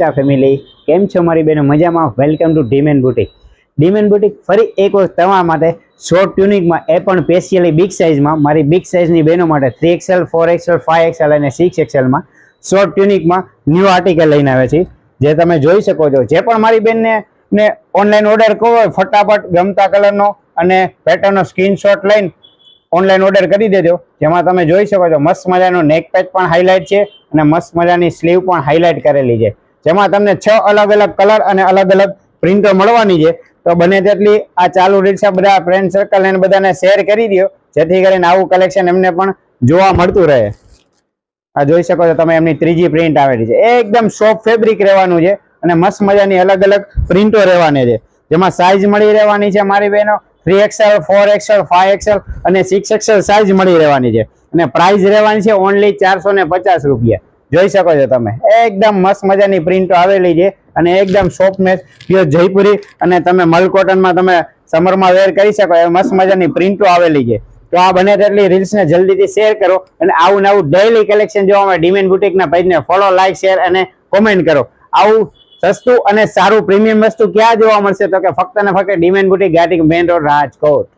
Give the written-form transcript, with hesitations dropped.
Insta family કેમ છો મારી બેનો મજામાં? Welcome to Deman boutique. Deman boutique ફરી એક વખત તમારા માટે શોર્ટ ટ્યુનિકમાં એ પણ સ્પેશિયલી બિગ સાઇઝમાં મારી બિગ સાઇઝની બહેનો માટે 3XL 4XL 5XL અને 6XLમાં શોર્ટ ટ્યુનિકમાં ન્યૂ આર્ટિકલ લઈને આવે છે, જે તમે જોઈ શકો છો. જે પણ મારી બેનને ઓનલાઈન ઓર્ડર કરવો હોય ફટાફટ ગમતા કલરનો અને પેટર્નનો સ્ક્રીનશોટ લઈને ઓનલાઈન ઓર્ડર કરી દેજો. જેમાં તમે જોઈ શકો છો મસ્ત મજાનો નેક પેચ પણ હાઇલાઇટ છે અને મસ્ત મજાની સ્લીવ પણ હાઇલાઇટ કરેલી છે, જેમાં તમને 6 અલગ અલગ કલર અને અલગ અલગ પ્રિન્ટો મળવાની છે. તો બને તેટલી આ ચાલુ રીલ્સ બધા ફ્રેન્ડ સર્કલ અને બધાને શેર કરી દો, જેથી કરીને આવું કલેક્શન એમને પણ જોવા મળતું રહે. આ જોઈ શકો છો તમે, એમની ત્રીજી પ્રિન્ટ આવેલી છે. એકદમ સોફ્ટ ફેબ્રિક રહેવાનું છે અને મસ્ત મજાની અલગ અલગ પ્રિન્ટો રહેવાની છે, જેમાં સાઇઝ મળી રહેવાની છે મારી બહેનો 3XL 4XL 5XL અને 6XL સાઇઝ મળી રહેવાની છે. અને પ્રાઇસ રહેવાની છે ઓનલી 450 રૂપિયા. જોઈ શકો છો તમે, એકદમ મસ્ત મજાની પ્રિન્ટો આવેલી છે અને એકદમ સોફ્ટ મેચ પ્યોર જયપુરી અને તમે મલ કોટનમાં તમે સમરમાં વેર કરી શકો એ મસ્ત મજાની પ્રિન્ટો આવેલી છે. તો આ બને તેટલી રીલ્સને જલ્દીથી શેર કરો અને આવું નવું ડેઇલી કલેક્શન જોવા માટે ડીમેન બુટીકના પેજને ફોલો, લાઈક, શેર અને કોમેન્ટ કરો. આવું સસ્તું અને સારું પ્રીમિયમ વસ્તુ ક્યાં જોવા મળશે? તો કે ફક્ત ને ફક્ત Deman boutique, Gandhi main road, Rajkot.